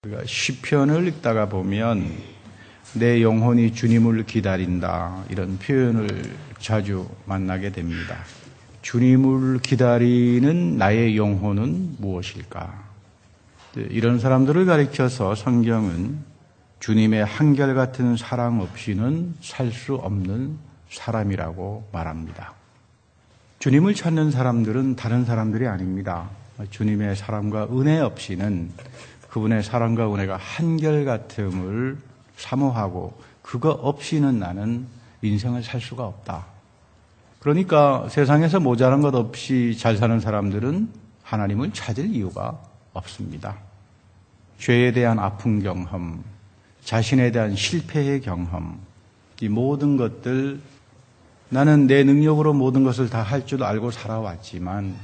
우리가 시편을 읽다가 보면 내 영혼이 주님을 기다린다 이런 표현을 자주 만나게 됩니다. 주님을 기다리는 나의 영혼은 무엇일까? 이런 사람들을 가리켜서 성경은 주님의 한결같은 사랑 없이는 살 수 없는 사람이라고 말합니다. 주님을 찾는 사람들은 다른 사람들이 아닙니다. 주님의 사랑과 은혜 없이는 그분의 사랑과 은혜가 한결같음을 사모하고 그거 없이는 나는 인생을 살 수가 없다. 그러니까 세상에서 모자란 것 없이 잘 사는 사람들은 하나님을 찾을 이유가 없습니다. 죄에 대한 아픈 경험, 자신에 대한 실패의 경험, 이 모든 것들 나는 내 능력으로 모든 것을 다 할 줄 알고 살아왔지만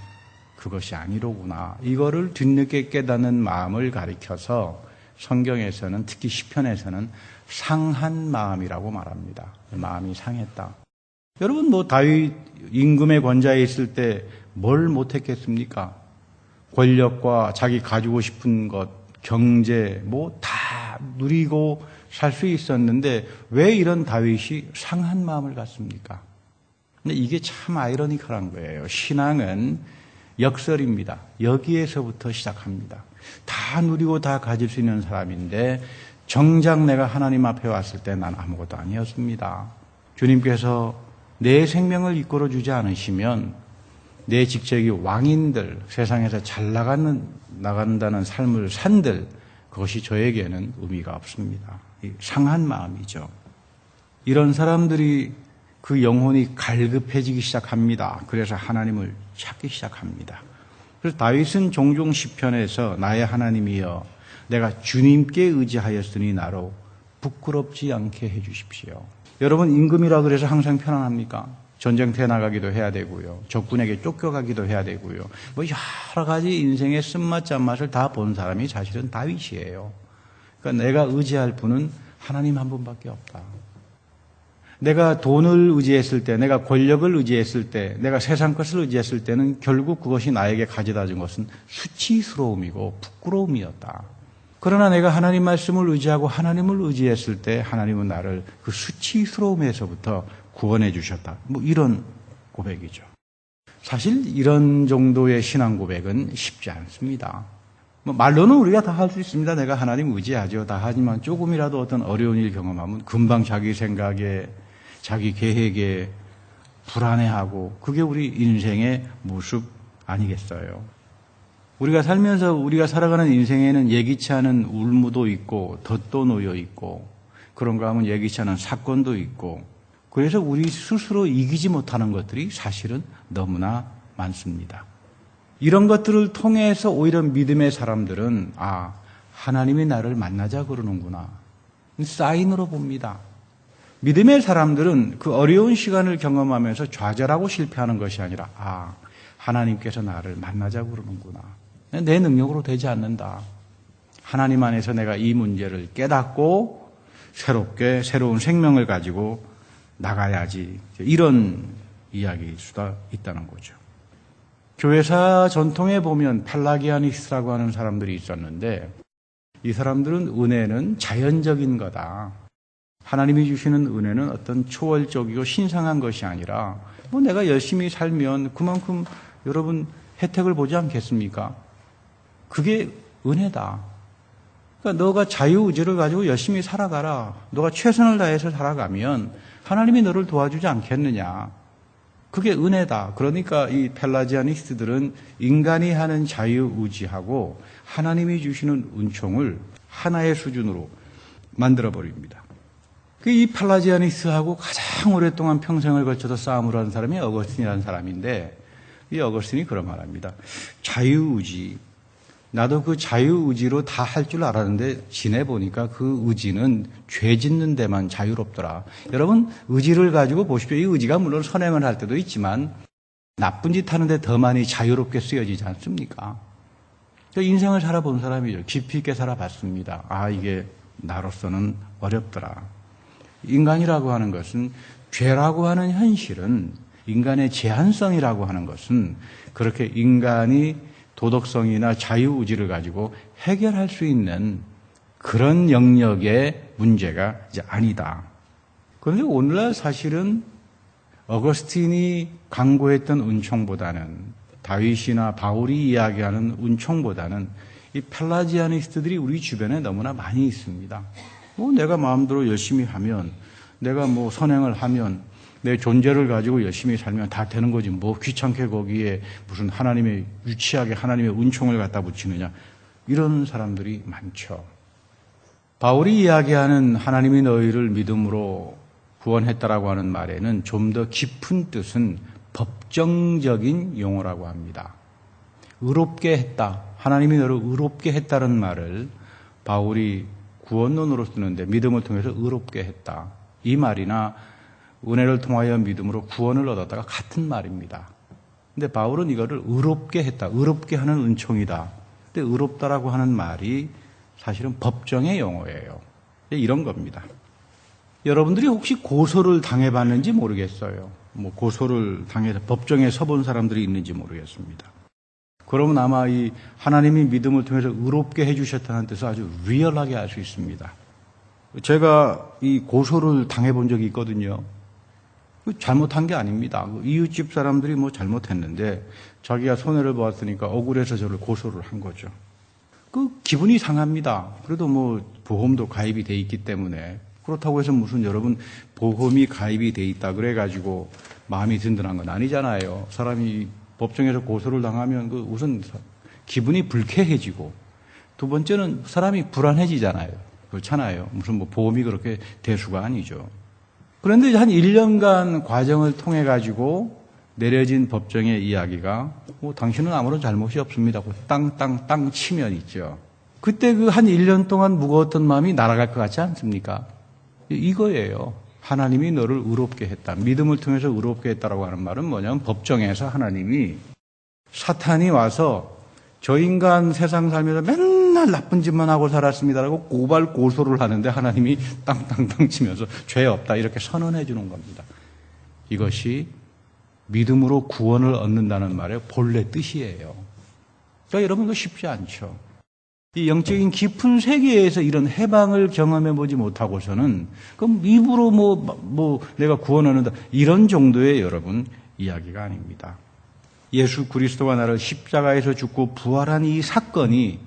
그것이 아니로구나. 이거를 뒤늦게 깨닫는 마음을 가리켜서 성경에서는 특히 시편에서는 상한 마음이라고 말합니다. 마음이 상했다. 여러분 다윗 임금의 권좌에 있을 때 뭘 못했겠습니까? 권력과 자기 가지고 싶은 것, 경제 다 누리고 살 수 있었는데 왜 이런 다윗이 상한 마음을 갖습니까? 근데 이게 참 아이러니컬한 거예요. 신앙은 역설입니다. 여기에서부터 시작합니다. 다 누리고 다 가질 수 있는 사람인데 정작 내가 하나님 앞에 왔을 때 난 아무것도 아니었습니다. 주님께서 내 생명을 이끌어 주지 않으시면 내 직책이 왕인들, 세상에서 잘 나간다는 삶을 산들, 그것이 저에게는 의미가 없습니다. 상한 마음이죠. 이런 사람들이 그 영혼이 갈급해지기 시작합니다. 그래서 하나님을 찾기 시작합니다. 그래서 다윗은 종종 시편에서 나의 하나님이여 내가 주님께 의지하였으니 나로 부끄럽지 않게 해 주십시오. 여러분 임금이라 그래서 항상 편안합니까? 전쟁터에 나가기도 해야 되고요. 적군에게 쫓겨가기도 해야 되고요. 여러 가지 인생의 쓴맛 짠맛을 다 본 사람이 사실은 다윗이에요. 그러니까 내가 의지할 분은 하나님 한 분밖에 없다. 내가 돈을 의지했을 때, 내가 권력을 의지했을 때, 내가 세상 것을 의지했을 때는 결국 그것이 나에게 가져다 준 것은 수치스러움이고 부끄러움이었다. 그러나 내가 하나님 말씀을 의지하고 하나님을 의지했을 때 하나님은 나를 그 수치스러움에서부터 구원해 주셨다. 이런 고백이죠. 사실 이런 정도의 신앙 고백은 쉽지 않습니다. 말로는 우리가 다 할 수 있습니다. 내가 하나님 의지하죠. 다 하지만 조금이라도 어떤 어려운 일 경험하면 금방 자기 생각에 자기 계획에 불안해하고 그게 우리 인생의 모습 아니겠어요? 우리가 살면서 우리가 살아가는 인생에는 예기치 않은 울무도 있고 덫도 놓여 있고 그런가 하면 예기치 않은 사건도 있고 그래서 우리 스스로 이기지 못하는 것들이 사실은 너무나 많습니다. 이런 것들을 통해서 오히려 믿음의 사람들은 하나님이 나를 만나자 그러는구나. 사인으로 봅니다. 믿음의 사람들은 그 어려운 시간을 경험하면서 좌절하고 실패하는 것이 아니라 하나님께서 나를 만나자 그러는구나. 내 능력으로 되지 않는다. 하나님 안에서 내가 이 문제를 깨닫고 새로운 생명을 가지고 나가야지. 이런 이야기일 수가 있다는 거죠. 교회사 전통에 보면 펠라기아니스라고 하는 사람들이 있었는데 이 사람들은 은혜는 자연적인 거다. 하나님이 주시는 은혜는 어떤 초월적이고 신성한 것이 아니라 내가 열심히 살면 그만큼 여러분 혜택을 보지 않겠습니까? 그게 은혜다. 그러니까 너가 자유의지를 가지고 열심히 살아가라. 너가 최선을 다해서 살아가면 하나님이 너를 도와주지 않겠느냐. 그게 은혜다. 그러니까 이 펠라지아니스트들은 인간이 하는 자유의지하고 하나님이 주시는 은총을 하나의 수준으로 만들어버립니다. 이 펠라지아니스트하고 가장 오랫동안 평생을 거쳐서 싸움을 한 사람이 어거스틴이라는 사람인데 이 어거스틴이 그런 말합니다. 자유의지. 나도 그 자유의지로 다 할 줄 알았는데 지내보니까 그 의지는 죄 짓는 데만 자유롭더라. 여러분 의지를 가지고 보십시오. 이 의지가 물론 선행을 할 때도 있지만 나쁜 짓 하는데 더 많이 자유롭게 쓰여지지 않습니까? 인생을 살아본 사람이죠. 깊이 있게 살아봤습니다. 이게 나로서는 어렵더라. 인간이라고 하는 것은 죄라고 하는 현실은 인간의 제한성이라고 하는 것은 그렇게 인간이 도덕성이나 자유의지를 가지고 해결할 수 있는 그런 영역의 문제가 이제 아니다. 그런데 오늘날 사실은 어거스틴이 강구했던 은총보다는 다윗이나 바울이 이야기하는 은총보다는 이 펠라지아니스트들이 우리 주변에 너무나 많이 있습니다. 내가 마음대로 열심히 하면, 내가 선행을 하면, 내 존재를 가지고 열심히 살면 다 되는 거지. 귀찮게 거기에 무슨 유치하게 하나님의 은총을 갖다 붙이느냐. 이런 사람들이 많죠. 바울이 이야기하는 하나님이 너희를 믿음으로 구원했다라고 하는 말에는 좀 더 깊은 뜻은 법정적인 용어라고 합니다. 의롭게 했다. 하나님이 너를 의롭게 했다는 말을 바울이 구원론으로 쓰는데 믿음을 통해서 의롭게 했다. 이 말이나 은혜를 통하여 믿음으로 구원을 얻었다가 같은 말입니다. 근데 바울은 이거를 의롭게 했다. 의롭게 하는 은총이다. 근데 의롭다라고 하는 말이 사실은 법정의 용어예요. 이런 겁니다. 여러분들이 혹시 고소를 당해봤는지 모르겠어요. 고소를 당해서 법정에 서본 사람들이 있는지 모르겠습니다. 그러면 아마 이 하나님이 믿음을 통해서 의롭게 해주셨다는 뜻을 아주 리얼하게 알 수 있습니다. 제가 이 고소를 당해본 적이 있거든요. 잘못한 게 아닙니다. 이웃집 사람들이 잘못했는데 자기가 손해를 보았으니까 억울해서 저를 고소를 한 거죠. 기분이 상합니다. 그래도 보험도 가입이 돼 있기 때문에 그렇다고 해서 무슨 여러분 보험이 가입이 돼 있다 그래가지고 마음이 든든한 건 아니잖아요. 사람이 법정에서 고소를 당하면 우선 기분이 불쾌해지고 두 번째는 사람이 불안해지잖아요. 그렇잖아요. 무슨 보험이 그렇게 대수가 아니죠. 그런데 한 1년간 과정을 통해 가지고 내려진 법정의 이야기가 당신은 아무런 잘못이 없습니다. 땅 치면 있죠. 그때 한 1년 동안 무거웠던 마음이 날아갈 것 같지 않습니까? 이거예요. 하나님이 너를 의롭게 했다. 믿음을 통해서 의롭게 했다라고 하는 말은 뭐냐면 법정에서 하나님이 사탄이 와서 저 인간 세상 살면서 맨날 나쁜 짓만 하고 살았습니다라고 고소를 하는데 하나님이 땅 치면서 죄 없다 이렇게 선언해 주는 겁니다. 이것이 믿음으로 구원을 얻는다는 말의 본래 뜻이에요. 그러니까 여러분, 이거 쉽지 않죠. 이 영적인 깊은 세계에서 이런 해방을 경험해 보지 못하고서는 그럼 입으로 내가 구원 얻는다 이런 정도의 여러분 이야기가 아닙니다. 예수 그리스도가 나를 십자가에서 죽고 부활한 이 사건이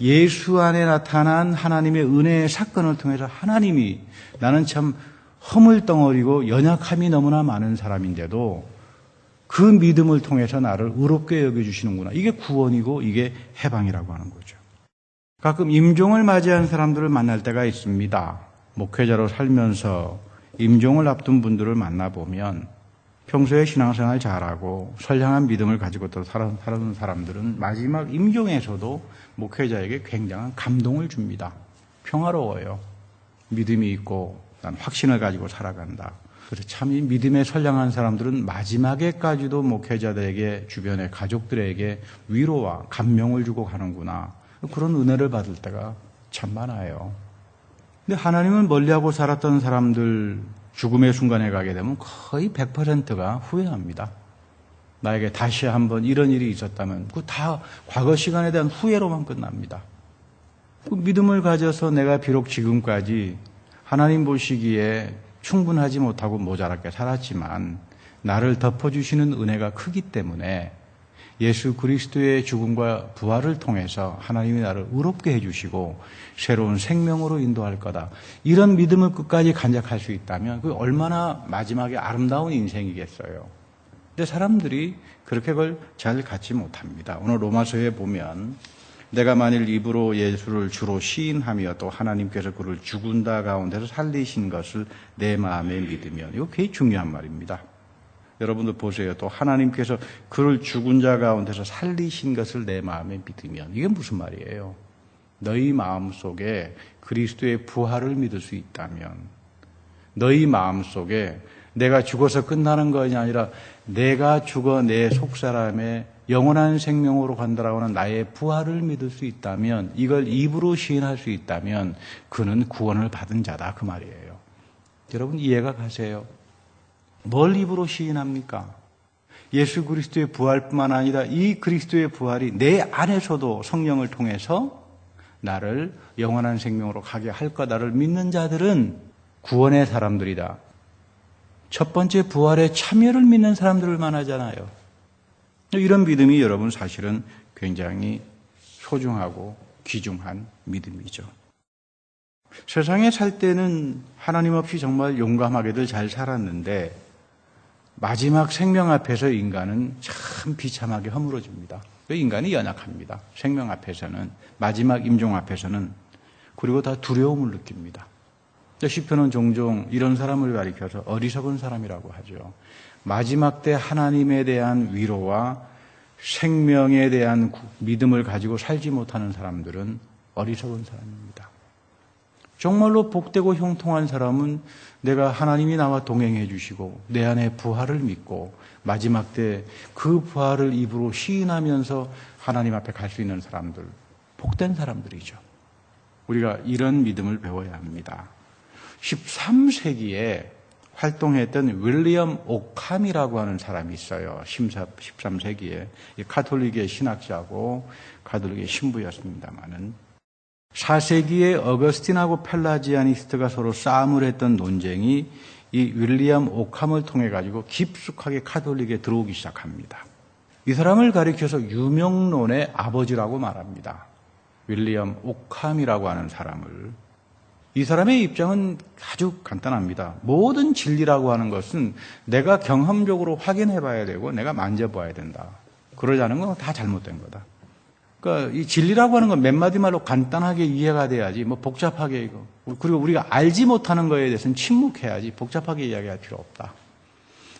예수 안에 나타난 하나님의 은혜의 사건을 통해서 하나님이 나는 참 허물덩어리고 연약함이 너무나 많은 사람인데도 그 믿음을 통해서 나를 의롭게 여겨주시는구나. 이게 구원이고 이게 해방이라고 하는 거죠. 가끔 임종을 맞이한 사람들을 만날 때가 있습니다. 목회자로 살면서 임종을 앞둔 분들을 만나보면 평소에 신앙생활 잘하고 선량한 믿음을 가지고 또 살아가는 사람들은 마지막 임종에서도 목회자에게 굉장한 감동을 줍니다. 평화로워요. 믿음이 있고 난 확신을 가지고 살아간다. 그래서 참 이 믿음에 선량한 사람들은 마지막에까지도 목회자들에게 주변의 가족들에게 위로와 감명을 주고 가는구나. 그런 은혜를 받을 때가 참 많아요. 근데 하나님을 멀리하고 살았던 사람들 죽음의 순간에 가게 되면 거의 100%가 후회합니다. 나에게 다시 한번 이런 일이 있었다면 그 다 과거 시간에 대한 후회로만 끝납니다. 그 믿음을 가져서 내가 비록 지금까지 하나님 보시기에 충분하지 못하고 모자랗게 살았지만 나를 덮어주시는 은혜가 크기 때문에 예수 그리스도의 죽음과 부활을 통해서 하나님이 나를 의롭게 해주시고 새로운 생명으로 인도할 거다. 이런 믿음을 끝까지 간직할 수 있다면 그게 얼마나 마지막에 아름다운 인생이겠어요. 근데 사람들이 그렇게 그걸 잘 갖지 못합니다. 오늘 로마서에 보면 내가 만일 입으로 예수를 주로 시인하며 또 하나님께서 그를 죽은 자 가운데서 살리신 것을 내 마음에 믿으면 이거 굉장히 중요한 말입니다. 여러분들 보세요. 또 하나님께서 그를 죽은 자 가운데서 살리신 것을 내 마음에 믿으면 이게 무슨 말이에요? 너희 마음속에 그리스도의 부활을 믿을 수 있다면 너희 마음속에 내가 죽어서 끝나는 것이 아니라 내가 죽어 내 속사람의 영원한 생명으로 간다라고 하는 나의 부활을 믿을 수 있다면 이걸 입으로 시인할 수 있다면 그는 구원을 받은 자다 그 말이에요. 여러분 이해가 가세요? 뭘 입으로 시인합니까? 예수 그리스도의 부활뿐만 아니라 이 그리스도의 부활이 내 안에서도 성령을 통해서 나를 영원한 생명으로 가게 할 거다를 믿는 자들은 구원의 사람들이다. 첫 번째 부활의 참여를 믿는 사람들을 만나잖아요. 이런 믿음이 여러분 사실은 굉장히 소중하고 귀중한 믿음이죠. 세상에 살 때는 하나님 없이 정말 용감하게들 잘 살았는데 마지막 생명 앞에서 인간은 참 비참하게 허물어집니다. 인간이 연약합니다. 생명 앞에서는, 마지막 임종 앞에서는. 그리고 다 두려움을 느낍니다. 시편은 종종 이런 사람을 가리켜서 어리석은 사람이라고 하죠. 마지막 때 하나님에 대한 위로와 생명에 대한 믿음을 가지고 살지 못하는 사람들은 어리석은 사람입니다. 정말로 복되고 형통한 사람은 내가 하나님이 나와 동행해 주시고 내 안에 부활을 믿고 마지막 때 그 부활을 입으로 시인하면서 하나님 앞에 갈 수 있는 사람들, 복된 사람들이죠. 우리가 이런 믿음을 배워야 합니다. 13세기에 활동했던 윌리엄 오캄이라고 하는 사람이 있어요. 13세기에 카톨릭의 신학자고 가톨릭의 신부였습니다마는 4세기에 어거스틴하고 펠라지아니스트가 서로 싸움을 했던 논쟁이 이 윌리엄 오캄을 통해 가지고 깊숙하게 카톨릭에 들어오기 시작합니다. 이 사람을 가리켜서 유명론의 아버지라고 말합니다. 윌리엄 오캄이라고 하는 사람을. 이 사람의 입장은 아주 간단합니다. 모든 진리라고 하는 것은 내가 경험적으로 확인해 봐야 되고 내가 만져봐야 된다. 그러지 않은 건 다 잘못된 거다. 그러니까 이 진리라고 하는 건 몇 마디 말로 간단하게 이해가 돼야지 뭐 복잡하게 이거. 그리고 우리가 알지 못하는 거에 대해서는 침묵해야지 복잡하게 이야기할 필요 없다.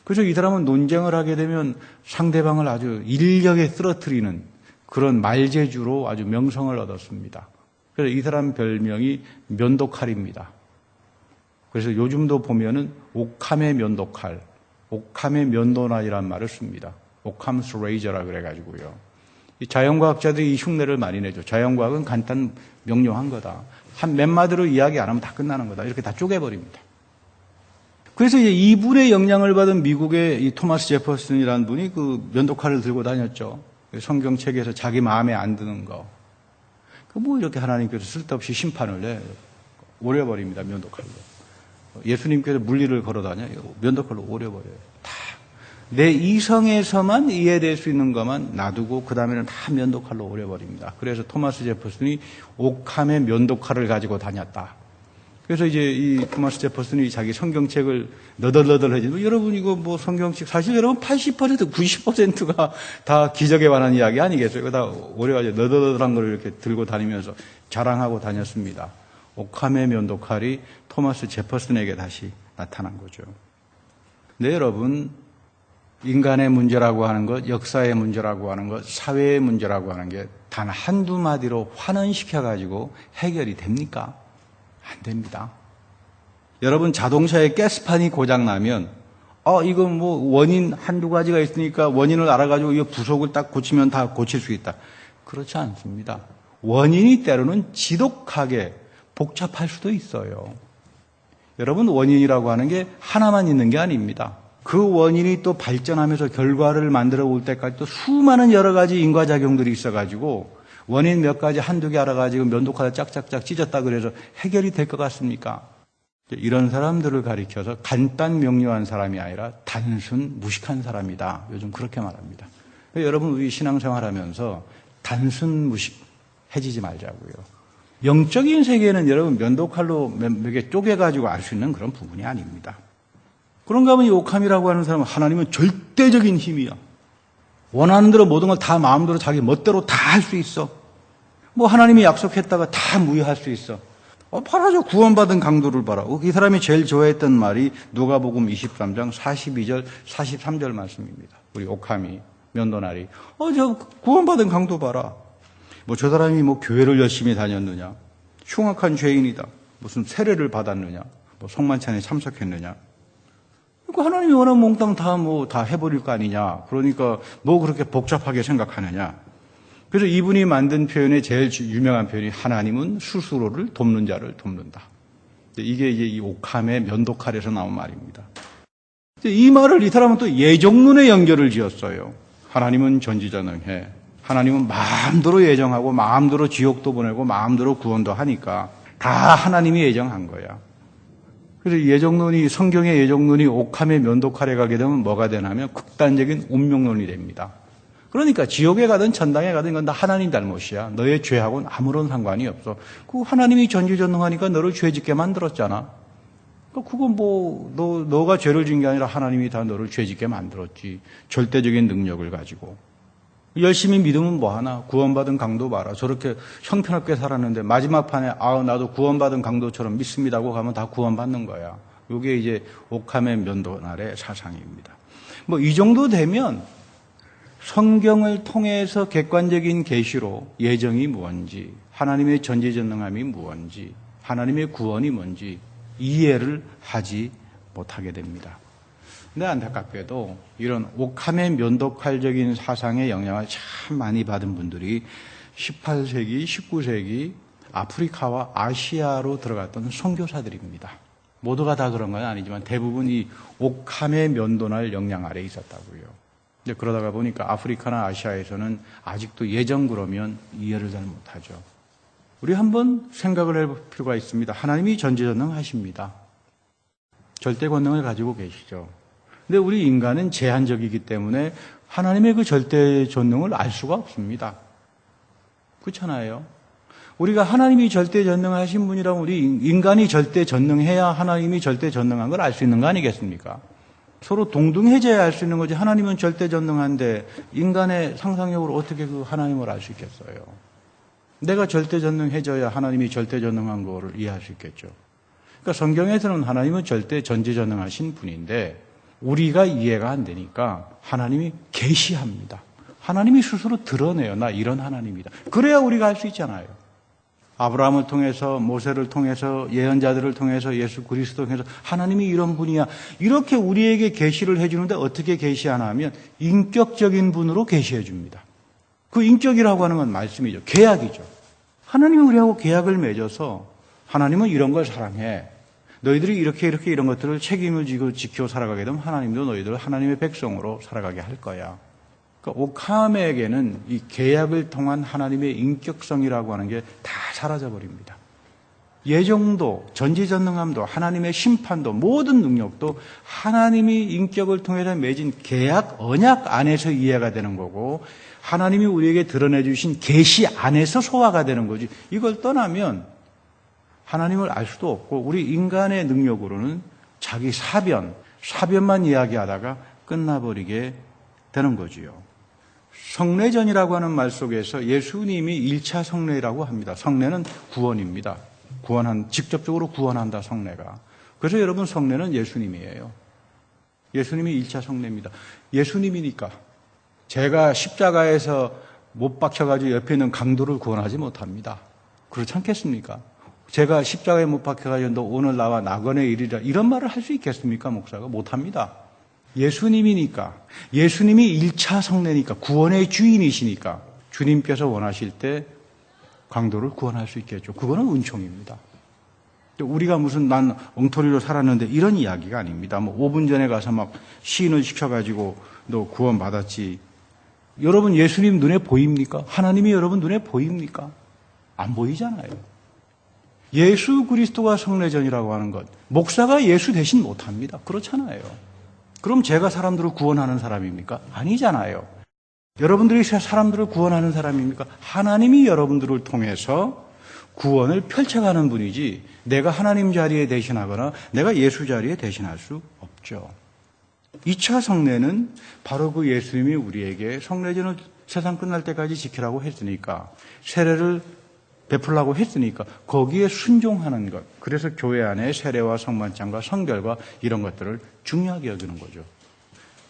그래서 이 사람은 논쟁을 하게 되면 상대방을 아주 인력에 쓰러뜨리는 그런 말재주로 아주 명성을 얻었습니다. 그래서 이 사람 별명이 면도칼입니다. 그래서 요즘도 보면은 오캄의 면도칼, 오캄의 면도날이라는 말을 씁니다. 오캄스 레이저라 그래가지고요. 이 자연과학자들이 이 흉내를 많이 내죠. 자연과학은 간단 명료한 거다. 한 몇 마디로 이야기 안 하면 다 끝나는 거다. 이렇게 다 쪼개버립니다. 그래서 이제 이분의 영향을 받은 미국의 이 토마스 제퍼슨이라는 분이 그 면도칼을 들고 다녔죠. 성경책에서 자기 마음에 안 드는 거. 뭐 이렇게 하나님께서 쓸데없이 심판을 해. 오려버립니다. 면도칼로. 예수님께서 물리를 걸어다녀. 면도칼로 오려버려요. 다. 내 이성에서만 이해될 수 있는 것만 놔두고 그 다음에는 다 면도칼로 오려버립니다. 그래서 토마스 제퍼슨이 오캄의 면도칼을 가지고 다녔다. 그래서 이제 이 토마스 제퍼슨이 자기 성경책을 너덜너덜 해지고 여러분 이거 뭐 성경책 사실 여러분 80% 90%가 다 기적에 관한 이야기 아니겠어요? 다 오래가지고 너덜너덜한 걸 이렇게 들고 다니면서 자랑하고 다녔습니다. 오캄의 면도칼이 토마스 제퍼슨에게 다시 나타난 거죠. 네, 여러분 인간의 문제라고 하는 것, 역사의 문제라고 하는 것, 사회의 문제라고 하는 게 단 한두 마디로 환원시켜가지고 해결이 됩니까? 안 됩니다. 여러분 자동차의 가스판이 고장나면 이건 뭐 원인 한두 가지가 있으니까 원인을 알아가지고 이 부속을 딱 고치면 다 고칠 수 있다. 그렇지 않습니다. 원인이 때로는 지독하게 복잡할 수도 있어요. 여러분 원인이라고 하는 게 하나만 있는 게 아닙니다. 그 원인이 또 발전하면서 결과를 만들어 올 때까지 또 수많은 여러 가지 인과작용들이 있어가지고 원인 몇 가지 한두 개 알아가지고 면도칼을 짝짝짝 찢었다 그래서 해결이 될 것 같습니까? 이런 사람들을 가리켜서 간단 명료한 사람이 아니라 단순 무식한 사람이다. 요즘 그렇게 말합니다. 여러분 우리 신앙생활하면서 단순 무식해지지 말자고요. 영적인 세계는 여러분 면도칼로 몇 개 쪼개가지고 알 수 있는 그런 부분이 아닙니다. 그런가 하면 이 오캄이라고 하는 사람은 하나님은 절대적인 힘이야. 원하는 대로 모든 걸 다 마음대로 자기 멋대로 다 할 수 있어. 뭐 하나님이 약속했다가 다 무효할 수 있어. 봐라죠. 구원받은 강도를 봐라. 이 사람이 제일 좋아했던 말이 누가복음 23장 42절 43절 말씀입니다. 우리 오캄이 면도날이 저 구원받은 강도 봐라. 뭐 저 사람이 뭐 교회를 열심히 다녔느냐, 흉악한 죄인이다, 무슨 세례를 받았느냐, 뭐 성만찬에 참석했느냐. 하나님이 원하면 몽땅 다 해버릴 거 아니냐. 그러니까 뭐 그렇게 복잡하게 생각하느냐. 그래서 이분이 만든 표현의 제일 유명한 표현이 하나님은 스스로를 돕는 자를 돕는다. 이게 이제 이 오캄의 면도칼에서 나온 말입니다. 이 말을 이 사람은 또 예정론에 연결을 지었어요. 하나님은 전지전능해. 하나님은 마음대로 예정하고 마음대로 지옥도 보내고 마음대로 구원도 하니까 다 하나님이 예정한 거야. 그래서 예정론이, 성경의 예정론이 옥함에 면도칼에 가게 되면 뭐가 되냐면 극단적인 운명론이 됩니다. 그러니까 지옥에 가든 천당에 가든 이건 다 하나님 잘못이야. 너의 죄하고는 아무런 상관이 없어. 그 하나님이 전지전능하니까 너를 죄 짓게 만들었잖아. 그건 너가 죄를 지은 게 아니라 하나님이 다 너를 죄 짓게 만들었지. 절대적인 능력을 가지고. 열심히 믿으면 뭐하나? 구원받은 강도 봐라. 저렇게 형편없게 살았는데 마지막 판에 나도 구원받은 강도처럼 믿습니다고 가면 다 구원받는 거야. 이게 이제 옥함의 면도날의 사상입니다. 이 정도 되면 성경을 통해서 객관적인 계시로 예정이 무엇인지, 하나님의 전지전능함이 무엇인지, 하나님의 구원이 뭔지 이해를 하지 못하게 됩니다. 근데 안타깝게도 이런 옥함의 면도칼적인 사상의 영향을 참 많이 받은 분들이 18세기, 19세기 아프리카와 아시아로 들어갔던 선교사들입니다. 모두가 다 그런 건 아니지만 대부분 이 옥함의 면도날 영향 아래 있었다고요. 그러다가 보니까 아프리카나 아시아에서는 아직도 예정 그러면 이해를 잘 못하죠. 우리 한번 생각을 해볼 필요가 있습니다. 하나님이 전지전능하십니다. 절대 권능을 가지고 계시죠. 근데 우리 인간은 제한적이기 때문에 하나님의 그 절대 전능을 알 수가 없습니다. 그렇잖아요. 우리가 하나님이 절대 전능하신 분이라면 우리 인간이 절대 전능해야 하나님이 절대 전능한 걸 알 수 있는 거 아니겠습니까? 서로 동등해져야 알 수 있는 거지. 하나님은 절대 전능한데 인간의 상상력으로 어떻게 그 하나님을 알 수 있겠어요? 내가 절대 전능해져야 하나님이 절대 전능한 거를 이해할 수 있겠죠. 그러니까 성경에서는 하나님은 절대 전지전능하신 분인데 우리가 이해가 안 되니까 하나님이 계시합니다. 하나님이 스스로 드러내요. 나 이런 하나님이다. 그래야 우리가 알 수 있잖아요. 아브라함을 통해서, 모세를 통해서, 예언자들을 통해서, 예수 그리스도를 통해서 하나님이 이런 분이야. 이렇게 우리에게 계시를 해주는데 어떻게 계시하나 하면 인격적인 분으로 계시해 줍니다. 그 인격이라고 하는 건 말씀이죠. 계약이죠. 하나님이 우리하고 계약을 맺어서 하나님은 이런 걸 사랑해. 너희들이 이렇게 이런 것들을 책임을 지고 지켜 살아가게 되면 하나님도 너희들을 하나님의 백성으로 살아가게 할 거야. 그러니까 옥함에게는 이 계약을 통한 하나님의 인격성이라고 하는 게 다 사라져 버립니다. 예정도, 전지전능함도, 하나님의 심판도, 모든 능력도 하나님이 인격을 통해서 맺은 계약, 언약 안에서 이해가 되는 거고 하나님이 우리에게 드러내 주신 계시 안에서 소화가 되는 거지. 이걸 떠나면 하나님을 알 수도 없고 우리 인간의 능력으로는 자기 사변만 이야기하다가 끝나버리게 되는 거지요. 성례전이라고 하는 말 속에서 예수님이 1차 성례라고 합니다. 성례는 구원입니다. 직접적으로 구원한다, 성례가. 그래서 여러분 성례는 예수님이에요. 예수님이 1차 성례입니다. 예수님이니까 제가 십자가에서 못 박혀가지고 옆에 있는 강도를 구원하지 못합니다. 그렇지 않겠습니까? 제가 십자가에 못 박혀가지고 너 오늘 나와 낙원에 이르리라 이런 말을 할 수 있겠습니까? 목사가 못합니다. 예수님이니까, 예수님이 1차 성례니까, 구원의 주인이시니까 주님께서 원하실 때 강도를 구원할 수 있겠죠. 그거는 은총입니다. 우리가 무슨 난 엉터리로 살았는데 이런 이야기가 아닙니다. 5분 전에 가서 막 시인을 시켜가지고 너 구원받았지. 여러분 예수님 눈에 보입니까? 하나님이 여러분 눈에 보입니까? 안 보이잖아요. 예수 그리스도가 성례전이라고 하는 것, 목사가 예수 대신 못합니다. 그렇잖아요. 그럼 제가 사람들을 구원하는 사람입니까? 아니잖아요. 여러분들이 사람들을 구원하는 사람입니까? 하나님이 여러분들을 통해서 구원을 펼쳐가는 분이지 내가 하나님 자리에 대신하거나 내가 예수 자리에 대신할 수 없죠. 2차 성례는 바로 그 예수님이 우리에게 성례전을 세상 끝날 때까지 지키라고 했으니까 세례를 베풀라고 했으니까 거기에 순종하는 것. 그래서 교회 안에 세례와 성만찬과 성결과 이런 것들을 중요하게 여기는 거죠.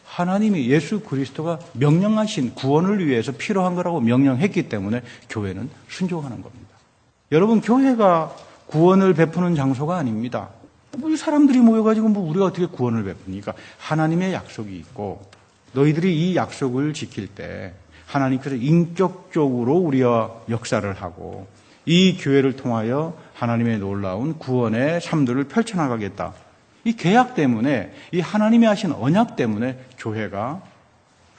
하나님이 예수 그리스도가 명령하신 구원을 위해서 필요한 거라고 명령했기 때문에 교회는 순종하는 겁니다. 여러분 교회가 구원을 베푸는 장소가 아닙니다. 사람들이 모여가지고 우리가 어떻게 구원을 베풉니까? 하나님의 약속이 있고 너희들이 이 약속을 지킬 때 하나님께서 인격적으로 우리와 역사를 하고 이 교회를 통하여 하나님의 놀라운 구원의 삶들을 펼쳐나가겠다. 이 계약 때문에, 이 하나님이 하신 언약 때문에 교회가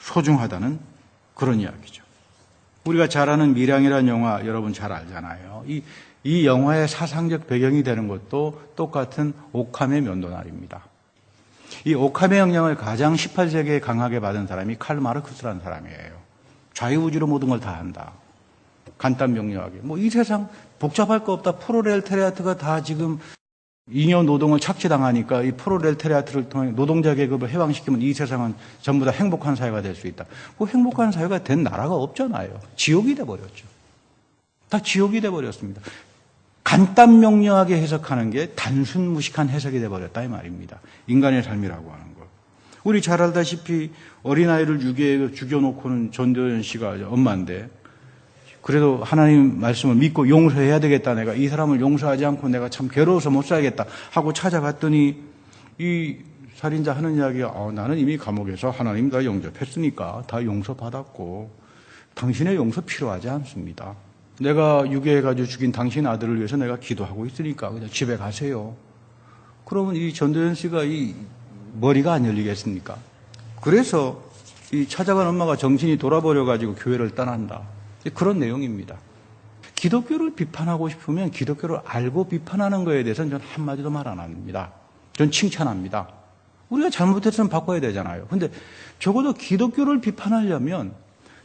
소중하다는 그런 이야기죠. 우리가 잘 아는 밀양이라는 영화 여러분 잘 알잖아요. 이 영화의 사상적 배경이 되는 것도 똑같은 오캄의 면도날입니다. 이 오캄의 영향을 가장 18세기에 강하게 받은 사람이 칼 마르크스라는 사람이에요. 자유우주로 모든 걸 다 한다. 간단 명료하게. 이 세상 복잡할 거 없다. 프롤레타리아트가 다 지금 잉여 노동을 착취당하니까 이 프롤레타리아트를 통해 노동자 계급을 해방시키면 이 세상은 전부 다 행복한 사회가 될 수 있다. 행복한 사회가 된 나라가 없잖아요. 지옥이 돼버렸죠. 다 지옥이 돼버렸습니다. 간단 명료하게 해석하는 게 단순 무식한 해석이 돼버렸다 이 말입니다. 인간의 삶이라고 하는 것. 우리 잘 알다시피 어린아이를 유괴해 죽여놓고는 전도연 씨가 엄마인데 그래도 하나님 말씀을 믿고 용서해야 되겠다. 내가 이 사람을 용서하지 않고 내가 참 괴로워서 못 살겠다 하고 찾아갔더니 이 살인자 하는 이야기가 나는 이미 감옥에서 하나님 다 영접했으니까 다 용서받았고 당신의 용서 필요하지 않습니다. 내가 유괴해가지고 죽인 당신 아들을 위해서 내가 기도하고 있으니까 그냥 집에 가세요. 그러면 이 전도연 씨가 이 머리가 안 열리겠습니까? 그래서 이 찾아간 엄마가 정신이 돌아버려가지고 교회를 떠난다. 그런 내용입니다. 기독교를 비판하고 싶으면 기독교를 알고 비판하는 거에 대해서는 저는 한마디도 말 안 합니다. 저는 칭찬합니다. 우리가 잘못했으면 바꿔야 되잖아요. 근데 적어도 기독교를 비판하려면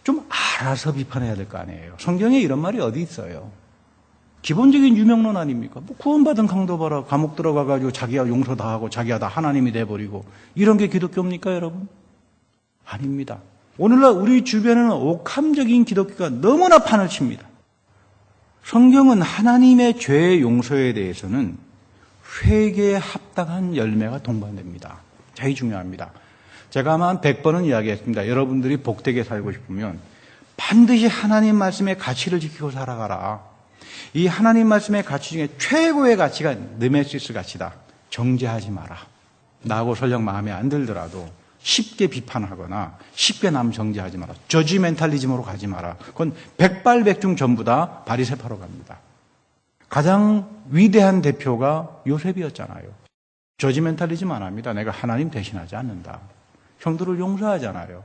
좀 알아서 비판해야 될 거 아니에요. 성경에 이런 말이 어디 있어요? 기본적인 유명론 아닙니까? 구원받은 강도 봐라. 감옥 들어가가지고 자기가 용서 다 하고 자기가 다 하나님이 돼버리고 이런 게 기독교입니까, 여러분? 아닙니다. 오늘날 우리 주변에는 옥함적인 기독교가 너무나 판을 칩니다. 성경은 하나님의 죄의 용서에 대해서는 회개에 합당한 열매가 동반됩니다. 제일 중요합니다. 제가 아마 한 100번은 이야기했습니다. 여러분들이 복되게 살고 싶으면 반드시 하나님 말씀의 가치를 지키고 살아가라. 이 하나님 말씀의 가치 중에 최고의 가치가 느메시스 가치다. 정죄하지 마라. 나하고 설령 마음에 안 들더라도 쉽게 비판하거나 쉽게 남 정죄하지 마라. 저지멘탈리즘으로 가지 마라. 그건 백발백중 전부 다 바리새파로 갑니다. 가장 위대한 대표가 요셉이었잖아요. 저지멘탈리즘 안 합니다. 내가 하나님 대신하지 않는다. 형들을 용서하잖아요.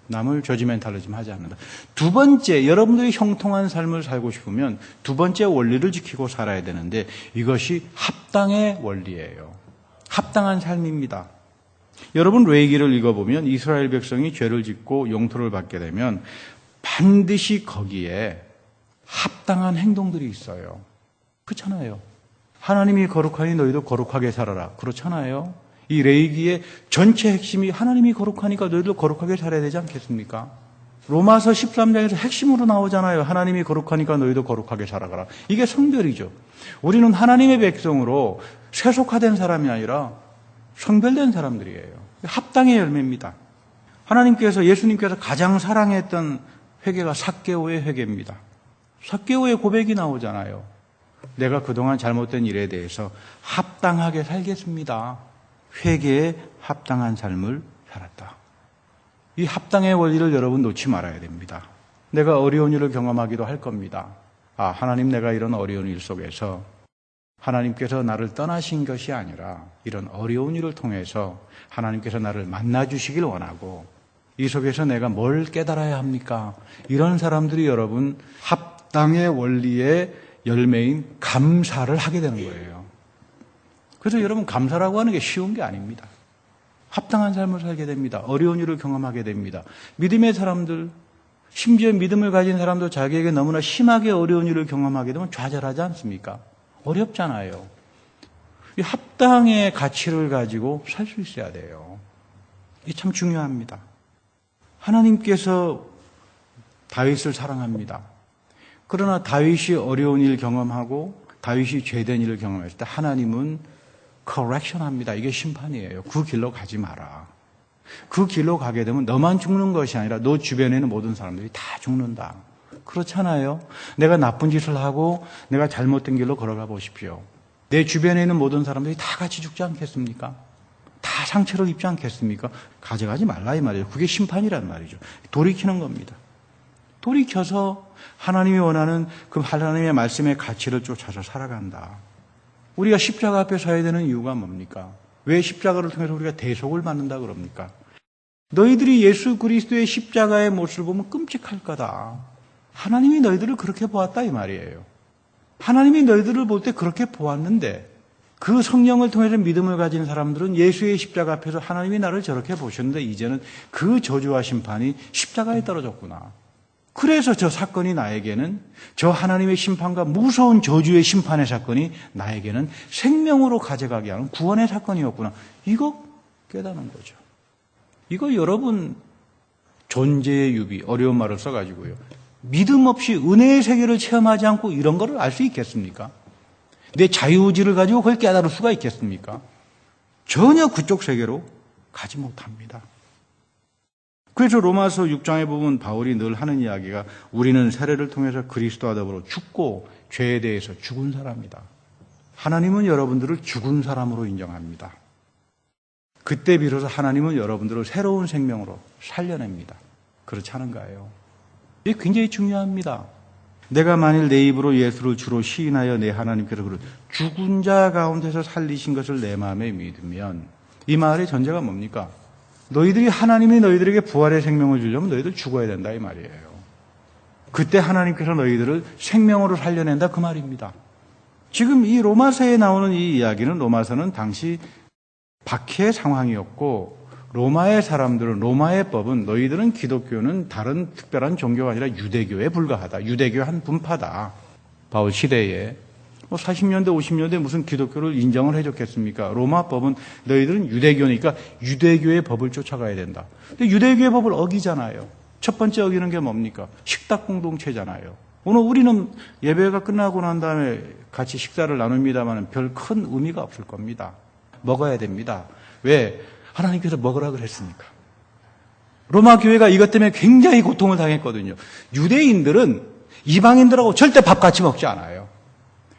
남을 저지멘탈리즘 하지 않는다. 두 번째, 여러분들이 형통한 삶을 살고 싶으면 두 번째 원리를 지키고 살아야 되는데 이것이 합당의 원리예요. 합당한 삶입니다. 여러분 레위기를 읽어보면 이스라엘 백성이 죄를 짓고 영토를 받게 되면 반드시 거기에 합당한 행동들이 있어요. 그렇잖아요. 하나님이 거룩하니 너희도 거룩하게 살아라. 그렇잖아요. 이 레위기의 전체 핵심이 하나님이 거룩하니까 너희도 거룩하게 살아야 되지 않겠습니까? 로마서 13장에서 핵심으로 나오잖아요. 하나님이 거룩하니까 너희도 거룩하게 살아가라. 이게 성별이죠. 우리는 하나님의 백성으로 세속화된 사람이 아니라 성별된 사람들이에요. 합당의 열매입니다. 하나님께서 예수님께서 가장 사랑했던 회개가 삭개오의 회개입니다. 삭개오의 고백이 나오잖아요. 내가 그동안 잘못된 일에 대해서 합당하게 살겠습니다. 회개에 합당한 삶을 살았다. 이 합당의 원리를 여러분 놓지 말아야 됩니다. 내가 어려운 일을 경험하기도 할 겁니다. 하나님 내가 이런 어려운 일 속에서 하나님께서 나를 떠나신 것이 아니라 이런 어려운 일을 통해서 하나님께서 나를 만나주시길 원하고 이 속에서 내가 뭘 깨달아야 합니까? 이런 사람들이 여러분 합당의 원리의 열매인 감사를 하게 되는 거예요. 그래서 여러분 감사라고 하는 게 쉬운 게 아닙니다. 합당한 삶을 살게 됩니다. 어려운 일을 경험하게 됩니다. 믿음의 사람들, 심지어 믿음을 가진 사람도 자기에게 너무나 심하게 어려운 일을 경험하게 되면 좌절하지 않습니까? 어렵잖아요. 이 합당의 가치를 가지고 살 수 있어야 돼요. 이게 참 중요합니다. 하나님께서 다윗을 사랑합니다. 그러나 다윗이 어려운 일 경험하고 다윗이 죄된 일을 경험했을 때 하나님은 correction 합니다. 이게 심판이에요. 그 길로 가지 마라. 그 길로 가게 되면 너만 죽는 것이 아니라 너 주변에 있는 모든 사람들이 다 죽는다. 그렇잖아요. 내가 나쁜 짓을 하고 내가 잘못된 길로 걸어가 보십시오. 내 주변에 있는 모든 사람들이 다 같이 죽지 않겠습니까? 다 상처를 입지 않겠습니까? 가져가지 말라 이 말이에요. 그게 심판이란 말이죠. 돌이키는 겁니다. 돌이켜서 하나님이 원하는 그 하나님의 말씀의 가치를 쫓아서 살아간다. 우리가 십자가 앞에 서야 되는 이유가 뭡니까? 왜 십자가를 통해서 우리가 대속을 받는다 그럽니까? 너희들이 예수 그리스도의 십자가의 모습을 보면 끔찍할 거다. 하나님이 너희들을 그렇게 보았다 이 말이에요. 하나님이 너희들을 볼 때 그렇게 보았는데 그 성령을 통해서 믿음을 가진 사람들은 예수의 십자가 앞에서 하나님이 나를 저렇게 보셨는데 이제는 그 저주와 심판이 십자가에 떨어졌구나. 그래서 저 사건이 나에게는 저 하나님의 심판과 무서운 저주의 심판의 사건이 나에게는 생명으로 가져가게 하는 구원의 사건이었구나. 이거 깨닫는 거죠. 이거 여러분 존재의 유비, 어려운 말을 써가지고요. 믿음 없이 은혜의 세계를 체험하지 않고 이런 거를 알 수 있겠습니까? 내 자유의지를 가지고 그걸 깨달을 수가 있겠습니까? 전혀 그쪽 세계로 가지 못합니다. 그래서 로마서 6장에 보면 바울이 늘 하는 이야기가 우리는 세례를 통해서 그리스도와 더불어 죽고 죄에 대해서 죽은 사람이다. 하나님은 여러분들을 죽은 사람으로 인정합니다. 그때 비로소 하나님은 여러분들을 새로운 생명으로 살려냅니다. 그렇지 않은가요? 이게 굉장히 중요합니다. 내가 만일 내 입으로 예수를 주로 시인하여 내 하나님께서 그를 죽은 자 가운데서 살리신 것을 내 마음에 믿으면 이 말의 전제가 뭡니까? 너희들이 하나님이 너희들에게 부활의 생명을 주려면 너희들 죽어야 된다 이 말이에요. 그때 하나님께서 너희들을 생명으로 살려낸다 그 말입니다. 지금 이 로마서에 나오는 이 이야기는 로마서는 당시 박해 상황이었고 로마의 사람들은 로마의 법은 너희들은 기독교는 다른 특별한 종교가 아니라 유대교에 불과하다. 유대교 한 분파다. 바울 시대에 40년대 50년대 무슨 기독교를 인정을 해줬겠습니까? 로마 법은 너희들은 유대교니까 유대교의 법을 쫓아가야 된다. 근데 유대교의 법을 어기잖아요. 첫 번째 어기는 게 뭡니까? 식탁 공동체잖아요. 오늘 우리는 예배가 끝나고 난 다음에 같이 식사를 나눕니다만 별 큰 의미가 없을 겁니다. 먹어야 됩니다. 왜? 하나님께서 먹으라 그랬으니까. 로마 교회가 이것 때문에 굉장히 고통을 당했거든요. 유대인들은 이방인들하고 절대 밥 같이 먹지 않아요.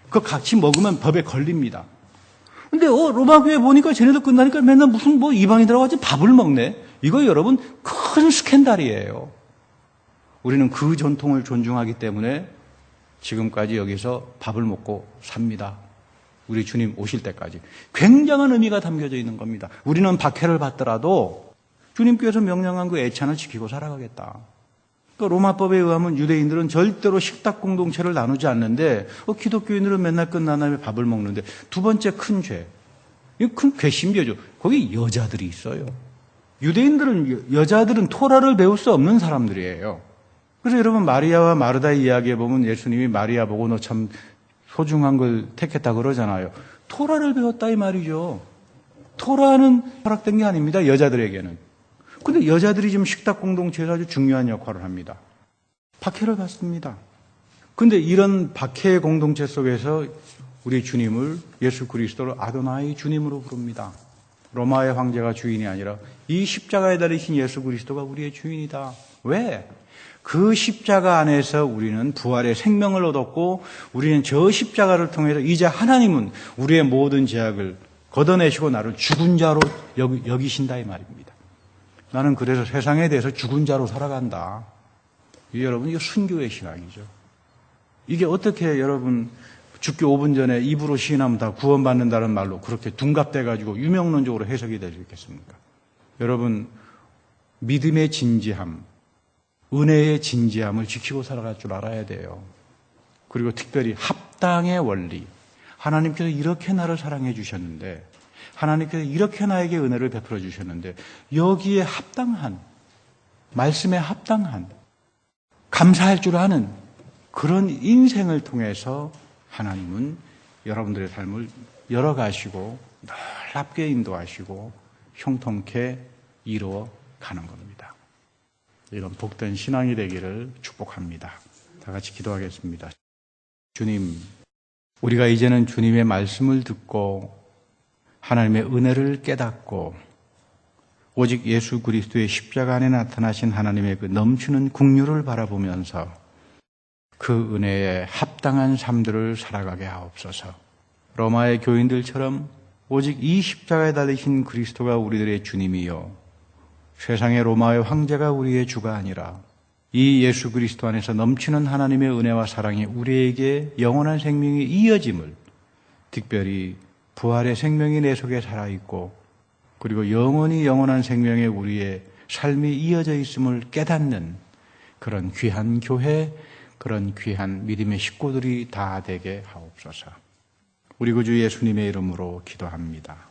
그거 같이 먹으면 법에 걸립니다. 근데 로마 교회 보니까 쟤네들 끝나니까 맨날 무슨 이방인들하고 같이 밥을 먹네. 이거 여러분 큰 스캔들이에요. 우리는 그 전통을 존중하기 때문에 지금까지 여기서 밥을 먹고 삽니다. 우리 주님 오실 때까지. 굉장한 의미가 담겨져 있는 겁니다. 우리는 박해를 받더라도 주님께서 명령한 그 애찬을 지키고 살아가겠다. 그러니까 로마법에 의하면 유대인들은 절대로 식탁 공동체를 나누지 않는데 기독교인들은 맨날 끝난 다음에 밥을 먹는데 두 번째 큰 죄. 이거 큰 괘씸죄죠. 거기 여자들이 있어요. 여자들은 토라를 배울 수 없는 사람들이에요. 그래서 여러분 마리아와 마르다의 이야기에 보면 예수님이 마리아 보고 너 참 소중한 걸 택했다 그러잖아요. 토라를 배웠다 이 말이죠. 토라는 허락된 게 아닙니다. 여자들에게는. 근데 여자들이 지금 식탁 공동체에서 아주 중요한 역할을 합니다. 박해를 받습니다. 근데 이런 박해의 공동체 속에서 우리 주님을 예수 그리스도를 아도나이 주님으로 부릅니다. 로마의 황제가 주인이 아니라 이 십자가에 달리신 예수 그리스도가 우리의 주인이다. 왜? 그 십자가 안에서 우리는 부활의 생명을 얻었고 우리는 저 십자가를 통해서 이제 하나님은 우리의 모든 죄악을 걷어내시고 나를 죽은 자로 여기신다 이 말입니다. 나는 그래서 세상에 대해서 죽은 자로 살아간다. 여러분 이거 순교의 신앙이죠. 이게 어떻게 여러분 죽기 5분 전에 입으로 시인하면 다 구원받는다는 말로 그렇게 둔갑돼가지고 유명론적으로 해석이 될 수 있겠습니까? 여러분 믿음의 진지함, 은혜의 진지함을 지키고 살아갈 줄 알아야 돼요. 그리고 특별히 합당의 원리. 하나님께서 이렇게 나를 사랑해 주셨는데 하나님께서 이렇게 나에게 은혜를 베풀어 주셨는데 여기에 합당한, 말씀에 합당한, 감사할 줄 아는 그런 인생을 통해서 하나님은 여러분들의 삶을 열어가시고 놀랍게 인도하시고 형통케 이루어 가는 겁니다. 이런 복된 신앙이 되기를 축복합니다. 다 같이 기도하겠습니다. 주님, 우리가 이제는 주님의 말씀을 듣고 하나님의 은혜를 깨닫고 오직 예수 그리스도의 십자가 안에 나타나신 하나님의 그 넘치는 긍휼을 바라보면서 그 은혜에 합당한 삶들을 살아가게 하옵소서. 로마의 교인들처럼 오직 이 십자가에 달리신 그리스도가 우리들의 주님이요 세상의 로마의 황제가 우리의 주가 아니라 이 예수 그리스도 안에서 넘치는 하나님의 은혜와 사랑이 우리에게 영원한 생명이 이어짐을, 특별히 부활의 생명이 내 속에 살아있고 그리고 영원한 생명에 우리의 삶이 이어져 있음을 깨닫는 그런 귀한 교회, 그런 귀한 믿음의 식구들이 다 되게 하옵소서. 우리 구주 예수님의 이름으로 기도합니다.